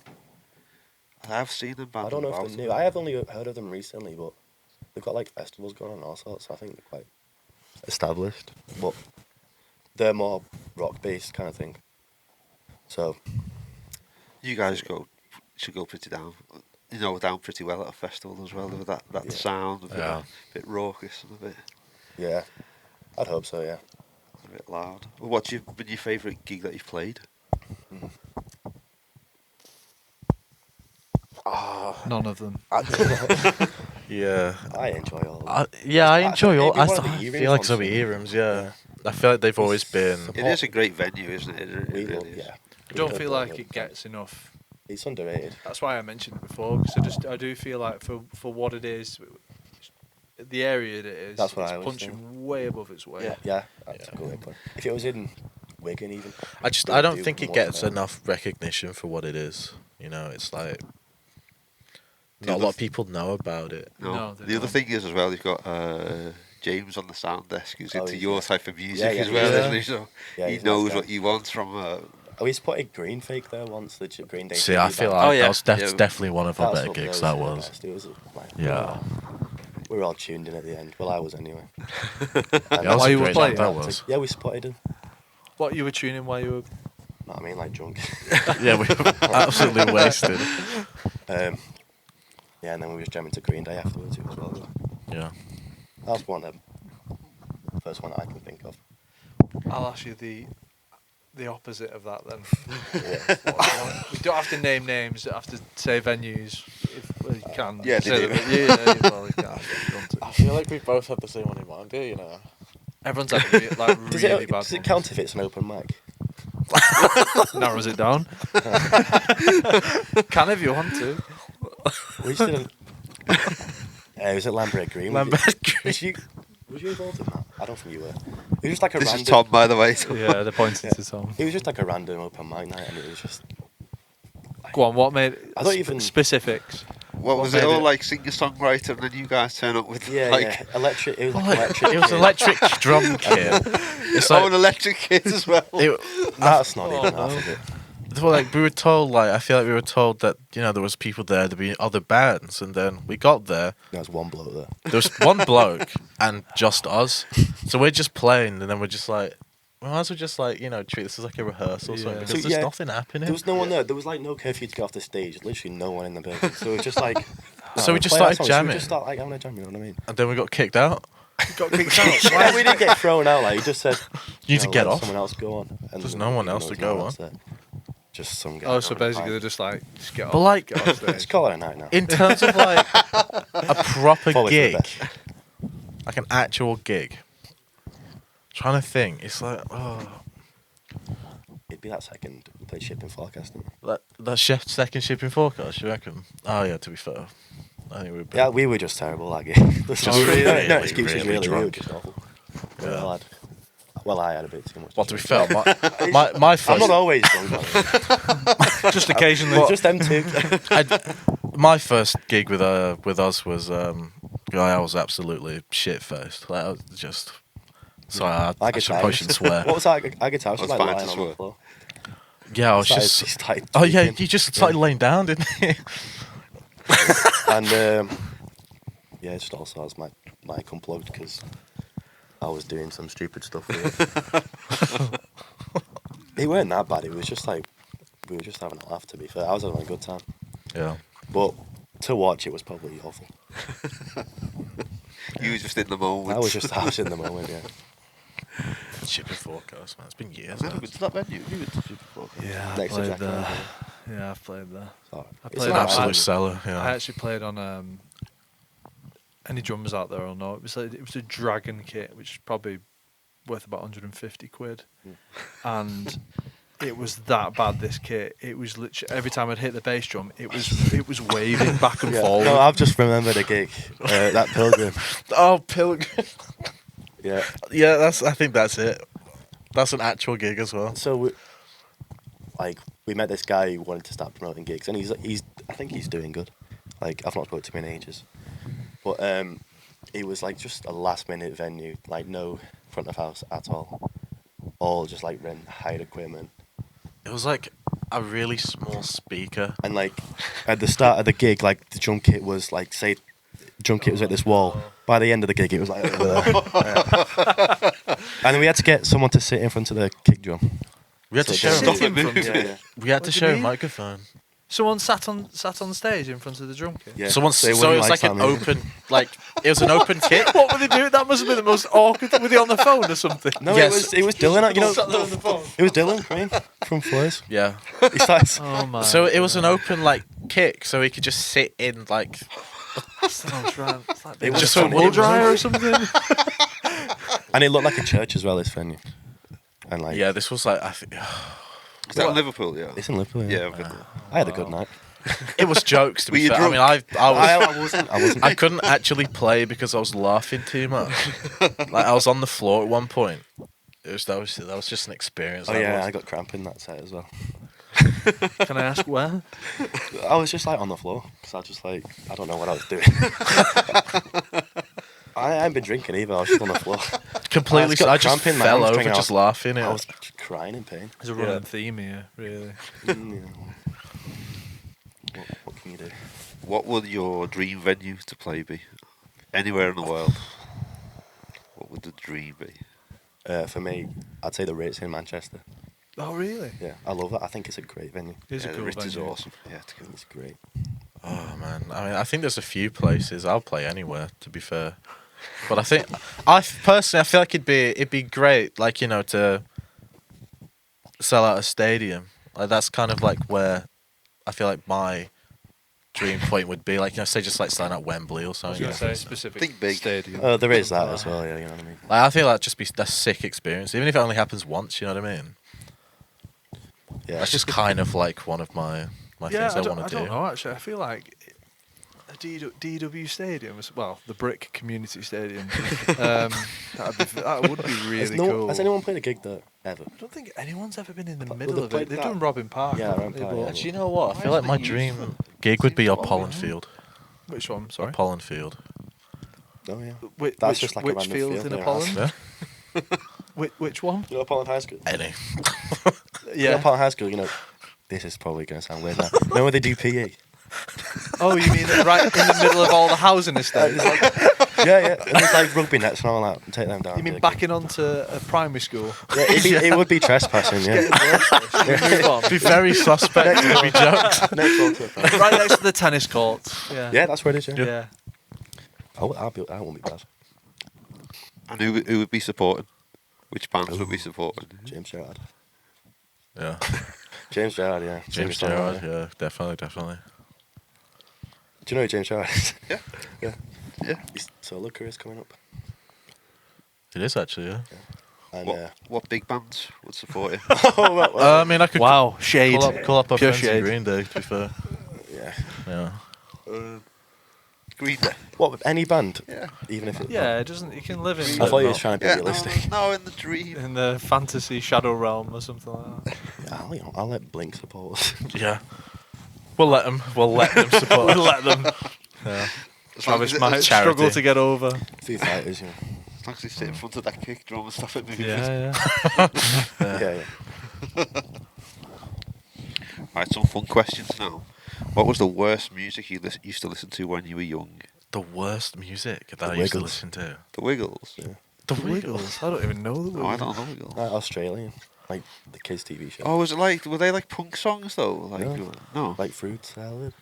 I have seen them. I don't know if about they're new. I have only heard of them recently, but they've got like festivals going on and all sorts. So I think they're quite established. But they're more rock based kind of thing. So You guys should go pretty down. Down pretty well at a festival as well. With that Yeah. sound, Yeah. a bit raucous and yeah, I'd hope so. Yeah. a bit loud. Well, what's been your favourite gig that you've played? None of them. Yeah. I enjoy all of them. Yeah, I enjoy all. maybe I, one of the I Earings feel like ones some of too. Earings, yeah. I feel like they've always been. It is a great venue, isn't it? It We really love, is. yeah. I don't We feel love like it. it gets enough. It's underrated. That's why I mentioned it before, because I do feel like for what it is, the area that it is, That's what it's I always punching think. way above its weight. Yeah, that's a good way to put it. If it was in Wigan even. I don't do think it more gets better. enough recognition for what it is. It's like The not a other lot of people know about it. No, they the other don't. thing is as well, you've got James on the sound desk who's Oh, into he's- your yeah. type of music Yeah, as yeah, well, yeah. isn't he? So Yeah, he he's a nice knows guy. what you want from. Oh, we spotted Green Fake there once, the Green Day. See, tribute I feel band. like Oh, yeah. that's Yeah. definitely one of our That's better what gigs. those That were the was. best. It was like, Yeah. we were all tuned in at the end. Well, I was anyway. Yeah, that was While a you were great playing, night, that was. Yeah, we spotted him. What you were tuning while you were? No, I mean like drunk. Yeah, we were absolutely wasted. Yeah, and then we were just jamming to Green Day afterwards as well. Yeah. That was one of the first one I can think of. I'll ask you the opposite of that then. Yeah. We don't have to name names. Have to say venues if you can. Yeah, say they them. do. Yeah, well, you can if you want to. I feel like we both had the same one in mind here, Everyone's having like Does really it, bad does it ones. count if it's an open mic? Narrows it down. Can if you want to. We just didn't. It was at Lambert Green. Lambert Was you involved in that? I don't think you were. It was just like a This random. is Tom, by the way. Yeah, they're pointing Yeah. to Tom. It was just like a random open mic night, and it was just. Go on, what made I don't even- specifics? What was made it all it? like? Singer-songwriter, and then you guys turn up with Yeah, like yeah. Electric. It was like electric. It was kid. electric drum kit. It's oh, like an electric kid as well. That's not even Oh, half of it. well, like we were told, like I feel like we were told that there was people there'd be other bands, and then we got there. There was one bloke there. There was one bloke and just us. So we're just playing, and then we're just like, we might as well just like treat this as like a rehearsal, or something, Yeah. because So, there's yeah, nothing happening. There was no one there. There was like no curfew to get off the stage. Literally no one in the building. So it was just like. So we just play our started songs. jamming. We just started like having a jam. You know what I mean? And then we got kicked out. Got kicked out. Why we didn't get thrown out? Like he just said. You need to get let off. Someone else go on. And There's no one else to there's go one on. else there. Just some guy. Oh, so having a basically they're pint. just like, just get off. But like, get off Let's stage. call it a night now. in terms of like a proper Probably for the gig, best. like an actual gig. Trying to think, it's like It'd be that second. We played shipping forecast. Didn't we? that second shipping forecast. You reckon? Oh yeah. To be fair, I think we were. Yeah, we were just terrible that game. Let's Just no really, excuses really really. We were drunk. just awful. Yeah. Well, I had a bit too much. Well, to be fair, my I'm first not always drunk. by the way. Just occasionally. Just them two. my first gig with us was I was absolutely shit faced. Like I was just sorry, I probably shouldn't swear. What was that? Our guitar was That's like fine lying to on the swear. floor. Yeah, I was He just. started Oh yeah, tweaking. you just started laying down, didn't you? And yeah, just also as my mic unplugged because I was doing some stupid stuff with it. It weren't that bad. It was just like we were just having a laugh. To be fair, I was having a good time. Yeah. But to watch, it was probably awful. You were just in the moment. I was in the moment. Yeah. Shipping forecast, man. It's been years. I've never been to that venue. Have you been to Super Yeah, I Next to played Jack there. Ryan, Yeah, I've played there. So, I it's played An not on- bad. absolute seller. Yeah. I actually played on any drummers out there will know it was a Dragon kit, which is probably worth about 150 quid, and it was that bad. This kit, it was literally every time I'd hit the bass drum, it was waving back and Yeah. forward. No, I've just remembered a gig. That Pilgrim. Oh, Pilgrim. Yeah. Yeah, I think that's it. That's an actual gig as well. So, we met this guy who wanted to start promoting gigs, and I think he's doing good. Like, I've not spoken to him in ages. But it was like just a last minute venue, like no front of house at all just like hired equipment. It was like a really small speaker. And like at the start of the gig, like the drum kit was like, say, drum kit was at this wall. By the end of the gig, it was like over there. Yeah. And then we had to get someone to sit in front of the kick drum. We had to So share. don't- Sit in front of Yeah, it. yeah. We had What to do you share a mean? microphone. Someone sat on stage in front of the drum kit. Yeah. Someone, So so they it was wouldn't like light an on me. open, like it was an open kit. What were they doing? That must have been the most awkward. Were they on the phone or something? No, Yes. it was Dylan. You know, Sat there on the phone. it was Dylan Crane from Floors. Yeah. He starts. Oh my. So it was an open like kick, so he could just sit in like. Sounds right. It's like It was just so a wool weird. dryer or something. And it looked like a church as well, this venue. And like, Yeah, this was like I think Is that in Liverpool? Yeah. it's in Liverpool. Yeah, I've been there. I had a good night. it was jokes to Were be you fair. drunk? I mean, I wasn't. I couldn't actually play because I was laughing too much. Like I was on the floor at one point. That was just an experience. Oh that yeah, was. I got cramp in that set as well. Can I ask where? I was just like on the floor because I don't know what I was doing. I hadn't been drinking either. I was just on the floor. Completely. I just got I just cramp in my fell hamstring. over just laughing. I Yeah. was crying in pain. There's a running theme here, really. Yeah. What can you do? What would your dream venue to play be? Anywhere in the world. What would the dream be? For me, I'd say the Ritz in Manchester. Oh, really? Yeah, I love that. I think it's a great venue. It's Yeah, a the cool Ritz is venue. awesome. Yeah, to go. It's great. Oh man, I mean, I think there's a few places I'll play anywhere. To be fair, but I think personally, I feel like it'd be great, like to sell out a stadium. Like that's kind of like where I feel like my dream point would be. Like say just like selling out Wembley or I was something. going to say specific Think big. stadium. There is that as well. Yeah, you know what I mean. Like I think that'd just be a sick experience, even if it only happens once. You know what I mean? Yeah, That's just kind of like one of my things I don't, want to I do. don't know, actually. I feel like a DW Stadium, well, the Brick Community Stadium, that would be really cool. Has anyone played a gig there ever? I don't think anyone's ever been in the Well, middle they of it. played They've that- done Robin Park. Yeah, haven't Robin they, Park, but- yeah. Actually, you know what? I Why feel like is my the dream youth- gig would be seems Apollon boring. Field. Which one? Sorry. Apollon Field. Oh yeah. Which, That's just like a which random field field in near Apollon? us. Yeah. Which one? You know Apollon High School? Any. You know Apollon High School, this is probably going to sound weird now. You know where they do PE? Oh, you mean right in the middle of all the housing estates? Yeah. And there's like rugby nets and all that. Take them down. You mean do a gig. backing onto a primary school? Yeah, it would be trespassing, yeah. Move on. Be very suspect to be jokes. Next one to the Right next to the tennis courts. Yeah. Yeah, that's where it is, yeah. Yeah. I won't be bad. And who would be supporting? Which bands would be supporting? James Gerrard. Yeah. James Gerrard, yeah. James Singer-songwriter. Gerrard, yeah, definitely. Do you know who James Gerrard is? Yeah. Yeah. Yeah. His solo career is coming up. It is actually, yeah. And, What big bands would support you? I mean, I could Wow, shade. call up our Pure friends in shade. Green Day, to be fair. yeah. Yeah. Green Day. What, with any band? Yeah. Even if it... Yeah, it doesn't. You can live in. I thought he was trying to be Yeah, realistic. no, in the dream. in the fantasy shadow realm or something like that. Yeah, I'll let Blink support us. Yeah. We'll let them support We'll let them. Yeah. As long as Travis it- might as charity. struggle to get over. Foo Fighters, yeah. long as they sit in front of that kick drum and stuff, it moves. Yeah. Yeah. Right, some fun questions now. What was the worst music you used to listen to when you were young? The worst music that The I used to Wiggles. listen to. The Wiggles. Yeah. The Wiggles. I don't even know the Wiggles. Oh, I don't know Wiggles. Australian. like the kids' TV show. Oh, was it like? Were they like punk songs though? Like No. no. Like fruit salad.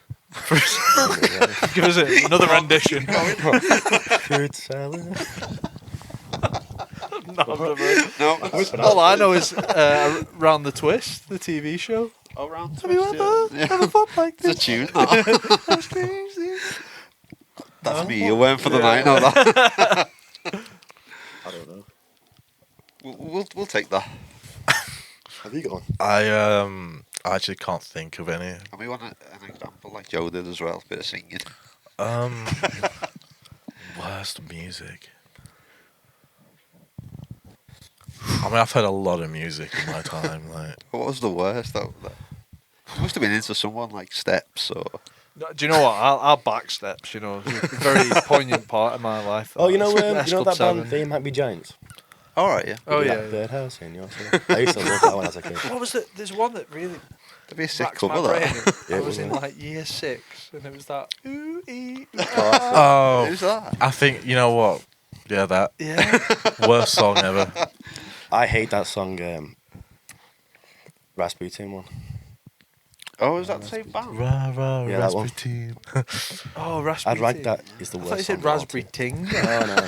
Give us another rendition. Fruit salad. No. All I know is Round the Twist, the TV show. Oh, round Have you ever felt like It's a this? tune. That's me. You went for the night. No, that. I don't know. We'll take that. Have you gone? I actually can't think of any. And we want an example like Joe did as well. A bit of singing. Worst music. I mean, I've heard a lot of music in my time. Like, What was the worst though? You must have been into someone like Steps or. No, do you know what? I'll back Steps. You know, it's a very poignant part of my life. Oh, you know S that Club band, 7. They Might Be Giants? All right, yeah. Oh That yeah. Birdhouse in Yorkshire. I used to love that when I was a kid. What was it? There's one that really That'd be a sick racked my cover. brain. That. Yeah, I it was in was. like year 6, and it was that ooh ee. Ooh, oh, Who's that? I think you know what? Yeah, that yeah. worst song ever. I hate that song, Rasputin one. Oh, is that the same band? Rah rah, Yeah, that one. Rasputin. Oh, raspberry. I'd rank that is the I worst. thought you said song of all raspberry time. ting. No, no, no.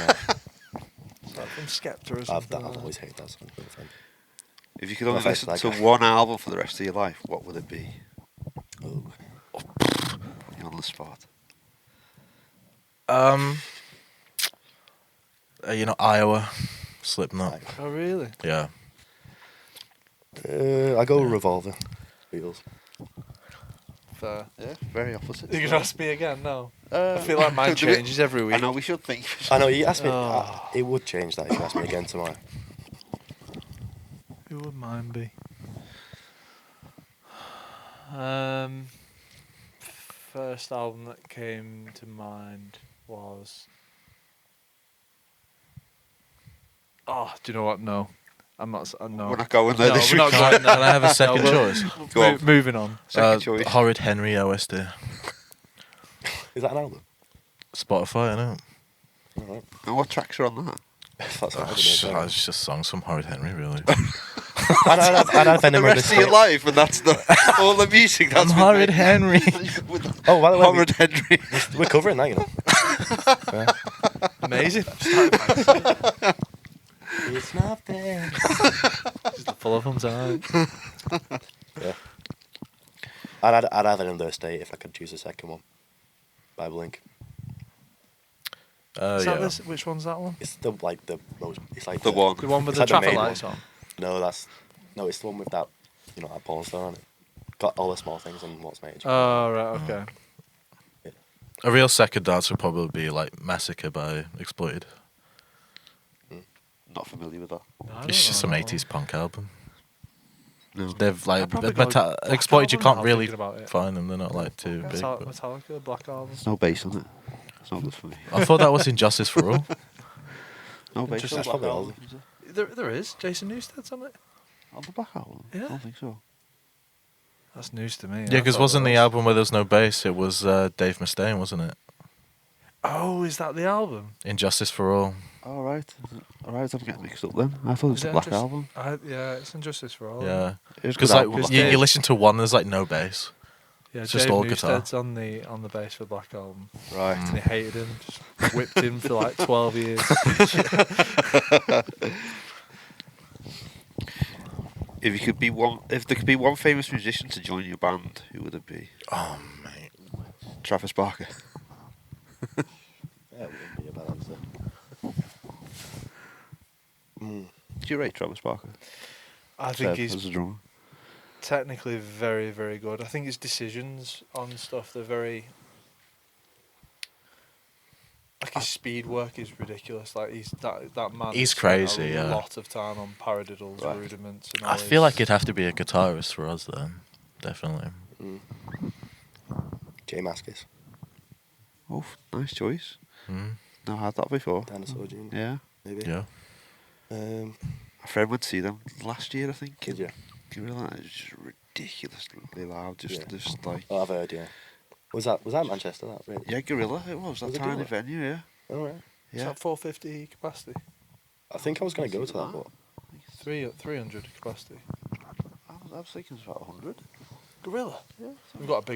Is that from Skepta or I've something? always hated that song. no offence. If you could only No offence listen to to that one album for the rest of your life, what would it be? Oh. Put you on the spot. You know, Iowa, Slipknot. Oh really? Yeah. I go with Revolver. Beatles. Fair. Yeah, very opposite. You can ask me again. No. I I feel like mine changes every week. I know we should think. I know, you asked me. Oh. It would change that if you asked me again tomorrow. Who would mine be? First album that came to mind was. Oh, do you know what? No, I'm not. No, We're not going there No, this we're week. not going there. Can I have a second No, choice? Go on. Moving on. Second choice. Horrid Henry OSD. Is that an album? Spotify, I know. Alright. And what tracks are on that? That's what I It's did. just songs from Horrid Henry, really. I'd have For the Venom rest of your life, and that's all the music. I'm That's Horrid Henry. Oh, by the way, Horrid Henry. we're covering that, you know. Amazing. It's not there. Just full of them tonight. Yeah. I'd have it in their state if I could choose a second one. By Blink. Is that Yeah. which one's that one? It's the most. It's like The one. The one with It's the like the traffic main lights on. No, it's the one with that. You know, that porn star on it. Got all the small things and what's made. Oh right, okay. A real second dance would probably be like Massacre by Exploited. Not familiar with that. No, I don't It's just know some that 80s punk album. No. They've like probably got Black Exploited. You Album can't now, really thinking about it. find them. They're not like too one. big. but- Metallica, Black Album. There's no bass on it. It's not good for me. I thought that was Injustice for All. No bass Just on That's the Black probably all. Album. Is it? There is. Jason Newsted's on it. On the Black Album? Yeah. I don't think so. That's news to me. Yeah, because wasn't the album where there was no bass? It was Dave Mustaine, wasn't it? Oh, is that the album? Injustice for All. All right. All right, I'm getting mixed up then. I thought it was Is the it Black Injustice- Album. Yeah, it's Injustice for All. Yeah, It was because good like album, Black you Album. listen to one, there's like no bass. Yeah, It's just Dave all guitar. Newsted's on the bass for Black Album. Right. And he hated him. Just whipped him for like 12 years. If there could be one famous musician to join your band, who would it be? Oh mate, Travis Barker. Yeah, it wouldn't be a bad answer. Do you rate Travis Barker? I think Seb, he's as a drummer. technically very, very good. I think his decisions on stuff, they're very... Like his speed work is ridiculous. Like that man. He's has spent crazy, A yeah. lot of time on paradiddles, Right. rudiments, and all I feel his- like it'd have to be a guitarist for us then, definitely. Jay Mascis. Oh, nice choice. Mm. Never had that before. Dinosaur Jr. Yeah. Maybe. Yeah. A friend went to see them last year, I think. Did you? You realise it was just ridiculously loud. Just Yeah. like Oh, I've heard, yeah. Was that Manchester, that really? yeah, Gorilla. It was that Was it tiny Gorilla? venue. Yeah. Alright. Is Yeah. that 450 capacity? I think I was going to go to that, but 300 capacity. I was thinking it's about 100. Gorilla. Yeah. They've got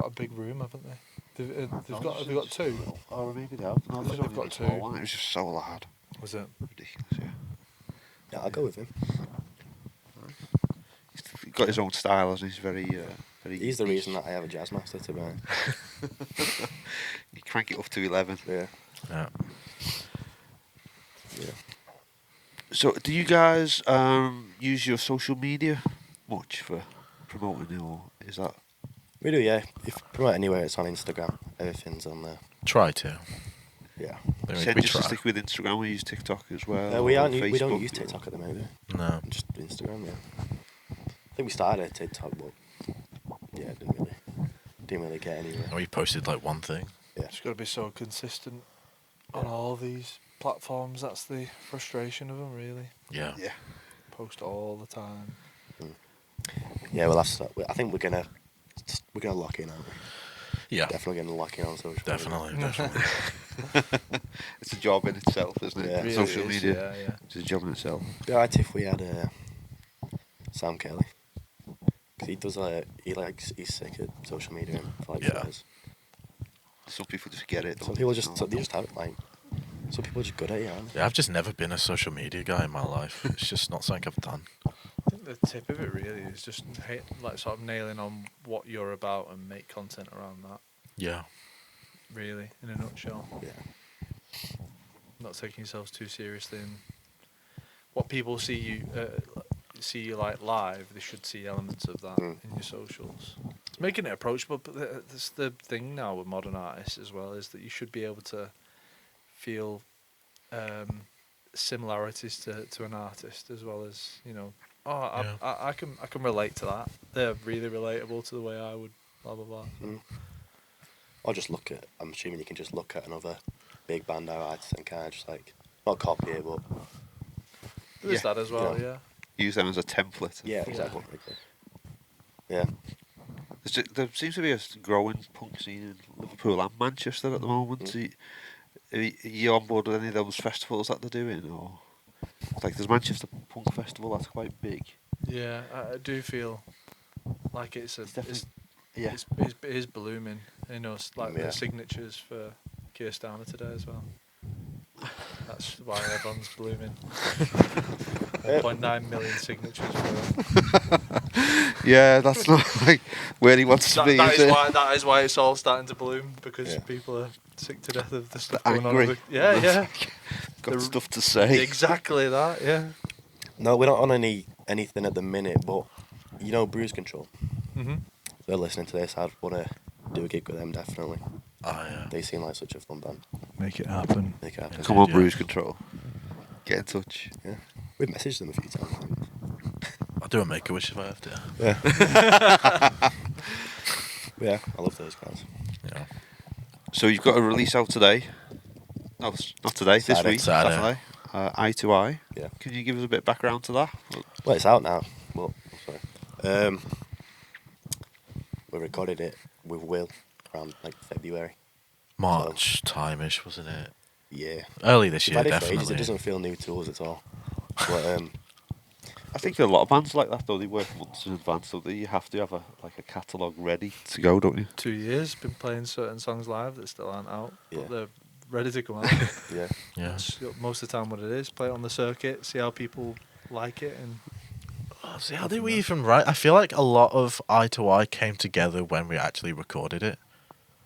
a big room, haven't they? They've got two. Or maybe they have. No, I think they've they've got got two. small one. It was just so loud. Was it? Ridiculous, yeah. Yeah, I'll go with him. He's got his own style, hasn't he? He's very, very. He's the niche. reason that I have a jazz master, to be honest. You crank it up to 11. Yeah. Yeah. Yeah. So, do you guys use your social media much for promoting it, or is that? We do, yeah. If you promote anywhere, it's on Instagram. Everything's on there. Try to. Yeah. We Just to try. stick with Instagram, we use TikTok as well. we or don't Facebook? use TikTok at the moment. No. Just Instagram, yeah. I think we started at TikTok, but yeah, didn't really get anywhere. We posted like one thing. Yeah. Just got to be so consistent on all these platforms. That's the frustration of them, really. Yeah. Yeah. Post all the time. Yeah, well, I think we're gonna lock in, aren't we? Yeah. Definitely gonna lock in on social. Definitely. Media. Definitely. It's a job in itself, isn't it? Yeah. Really Social is, media. Yeah. It's a job in itself. It'd be alright if we had Sam Kelly, because he's sick at social media and for, like, Yeah. flyers. Some people just get it. Some people they just have it, like. Some people are just good at it, aren't they? Yeah, I've just never been a social media guy in my life. It's just not something I've done. I think the tip of it really is just sort of nailing on what you're about and make content around that. Yeah. Really, in a nutshell. Yeah. Not taking yourselves too seriously, and what people see you like live, they should see elements of that in your socials. It's making it approachable, but that's the thing now with modern artists as well, is that you should be able to feel similarities to an artist as well as, you know, I can relate to that. They're really relatable to the way I would, blah blah blah. Or just I'm assuming you can just look at another big band or artist and kind of just like, not copy it, but There's that as well, Yeah. Use them as a template. yeah, exactly. Yeah. There seems to be a growing punk scene in Liverpool and Manchester at the moment. Are you on board with any of those festivals that they're doing, or like there's Manchester Punk Festival that's quite big. Yeah, I do feel like it's definitely- yeah. it is blooming. You know, it's like Yeah. the signatures for Keir Starmer today as well. That's why everyone's blooming. 1.9 million signatures for Yeah, that's not like where he wants to be. that is why it's all starting to bloom, because Yeah. people are sick to death of the stuff They're going on. angry. Yeah. Got The- stuff to say. Exactly that, yeah. No, we're not on anything at the minute, but you know Bruise Control. Mm-hmm. If they're listening to this, I'd want to do a gig with them, definitely. Oh, yeah. They seem like such a fun band. Make it happen. They can happen. Come on, Yeah. Bruise Control. Get in touch. Yeah. We've messaged them a few times. I'll do a Make-A-Wish if I have to. Yeah. Yeah, I love those guys. Yeah. So you've got a release out today. No, not today. This Saturday. week. Saturday. Eye to Eye. Yeah. Can you give us a bit of background to that? Well, it's out now. Well, sorry. We recorded it with Will around like February. March time-ish, wasn't it? Yeah. Early this We've year, had it for ages. definitely. It doesn't feel new to us at all. But I think a lot of bands like that though. They work months in advance, so that you have to have a catalogue ready to go, don't you? 2 years, been playing certain songs live that still aren't out, Yeah. but they're ready to come out. yeah. Yeah. That's most of the time what it is. Play it on the circuit, see how people like it, and Oh, see, how did we even write? I feel like a lot of Eye to Eye came together when we actually recorded it.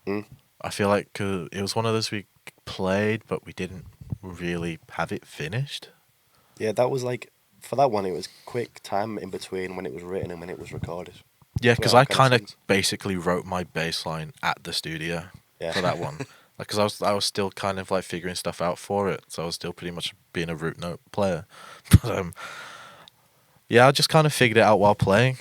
Mm. I feel like it was one of those we played, but we didn't really have it finished. Yeah, that was like, for that one, it was quick time in between when it was written and when it was recorded. Yeah, Yeah, because that I kinda kind of sense. basically wrote my bass line at the studio Yeah. for that one. Because I was still kind of like figuring stuff out for it, so I was still pretty much being a root note player. But yeah, I just kind of figured it out while playing.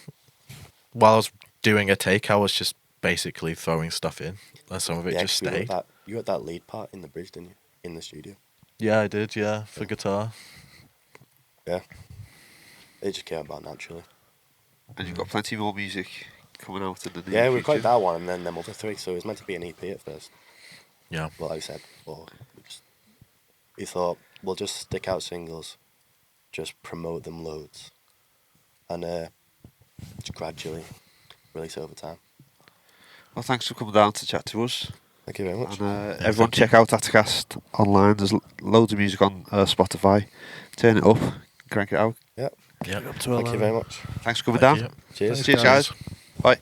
While I was doing a take, I was just basically throwing stuff in, and some of it Yeah, just 'cause we stayed. you wrote that lead part in the bridge, didn't you? In the studio. Yeah, I did. Yeah, for guitar. Yeah. It just came about naturally. And you've got plenty more music coming out in the near Yeah, we future. recorded that one and then them other three, so it was meant to be an EP at first. Yeah. But like I said, we thought we'll just stick out singles just promote them loads, and just gradually release it over time. Well, thanks for coming down to chat to us. Thank you very much. And everyone check out Atticast online. There's loads of music on Spotify. Turn it up, crank it out. Yeah. Yeah. Up to Thank you 11. very much. Thanks for coming Thank down. you. Cheers. Cheers, guys. Bye.